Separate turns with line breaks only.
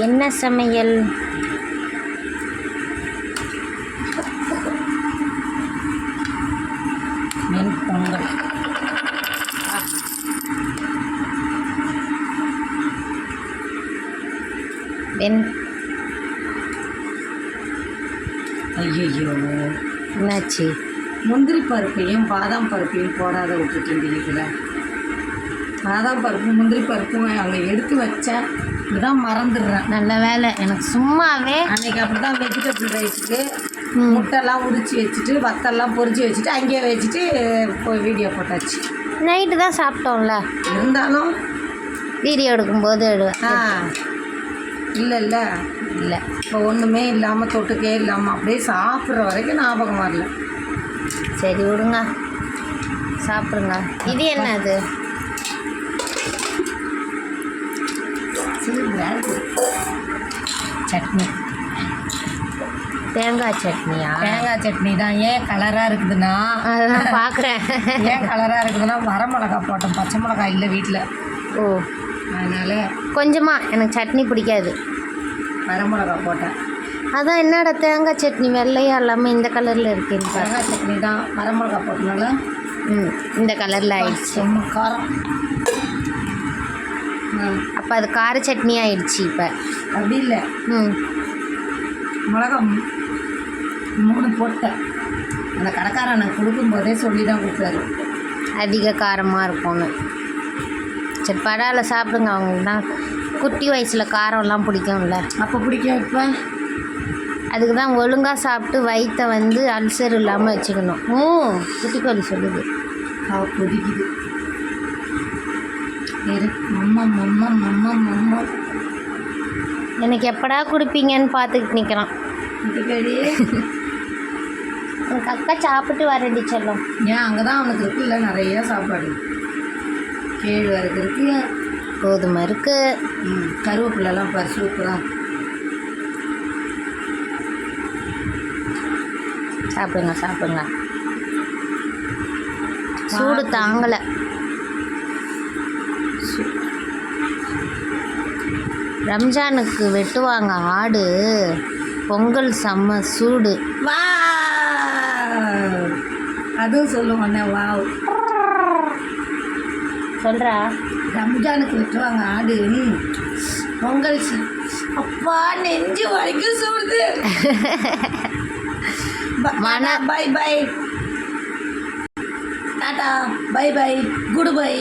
என்ன சமையல்?
மீன் பொங்கல். ஐயோ,
என்னாச்சு?
முந்திரி பருப்பையும் பாதாம் பருப்பையும் போடாத விட்டுட்டு இதில் பாதாம் பருப்பு முந்திரி பருப்பும் அங்கே எடுத்து வச்சேன். இப்படிதான் மறந்துடுறேன்.
நல்ல வேலை. எனக்கு சும்மாவே
அன்றைக்கி அப்படி தான் வெஜிடபிள் ரைஸுக்கு முட்டைலாம் உரித்து வச்சுட்டு வத்தெல்லாம் பொரிச்சு வச்சுட்டு அங்கேயே வச்சுட்டு போய் வீடியோ போட்டாச்சு.
நைட்டு தான் சாப்பிட்டோம்ல,
இருந்தாலும்
வீடியோ எடுக்கும்போது
இல்லை
இல்லை
இப்போ ஒன்றுமே இல்லாமல் தொட்டுக்கே இல்லாமல் அப்படியே சாப்பிட்ற வரைக்கும் ஞாபகம் வரல.
சரி விடுங்க, சாப்பிடுங்க. இது என்னது?
சட்னி.
தேங்காய் சட்னியா?
தேங்காய் சட்னி தான். ஏன் கலராக இருக்குதுன்னா,
அதான் பார்க்குறேன்.
ஏன் கலராக இருக்குதுன்னா வரமிளகா போட்டோம், பச்சை மிளகா இல்லை வீட்டில்.
ஓ,
அதனால்
கொஞ்சமாக. எனக்கு சட்னி பிடிக்காது,
வரமிளகா போட்டேன்.
அதான் என்னடா தேங்காய் சட்னி வெள்ளையாக இல்லாமல் இந்த கலரில் இருக்குன்னு பாரு.
தேங்காய் சட்னி தான், வரமிளகா போட்டனால
இந்த கலரில் ஆயிடுச்சு.
ரொம்ப காரம்.
அப்போ அது கார சட்னி ஆயிடுச்சு. இப்போ
அப்படி இல்லை, மிளகா 3 போட்டேன். அந்த கடைக்காரன் எனக்கு கொடுக்கும்போதே சொல்லி தான் கொடுத்தாரு
அதிக காரமாக இருக்கும்னு. சரி பரவாயில்ல, சாப்பிடுங்க. அவங்களுக்கு தான் குட்டி வயசில் காரம்லாம் பிடிக்கும்ல.
அப்போ பிடிக்கும். இப்போ
அதுக்கு தான் ஒழுங்காக சாப்பிட்டு வயிற்றை வந்து அல்சர் இல்லாமல் வச்சுக்கணும். குட்டிக்கோழி சொல்லுது.
கொதிக்குது.
எனக்கு எப்படா கொடுப்பீங்கன்னு பார்த்துக்கிட்டு நிற்கிறான். எனக்கு அக்கா சாப்பிட்டு வரண்டி செல்லும்.
ஏன் அங்கே தான் அவனுக்கு இருக்குல்ல நிறைய சாப்பாடு. கேழ்வரகு இருக்கு,
கோதுமை இருக்குது,
கருவேப்பிலெல்லாம் பாரு சூப்பராக.
சாப்பிடுங்க. சூடு தாங்கலை. ரம்ஜானுக்கு வெட்டுவாங்க ஆடு. பொங்கல் செம்ம சூடு.
வா, அதுவும் சொல்லுவாங்க. வாவ்
சொல்கிறா.
ரம்ஜானுக்கு வெட்டுவாங்க ஆடு, பொங்கல். அப்பா நெஞ்சு வரைக்கும் சூடுது. Bye bye tata, bye bye, good bye.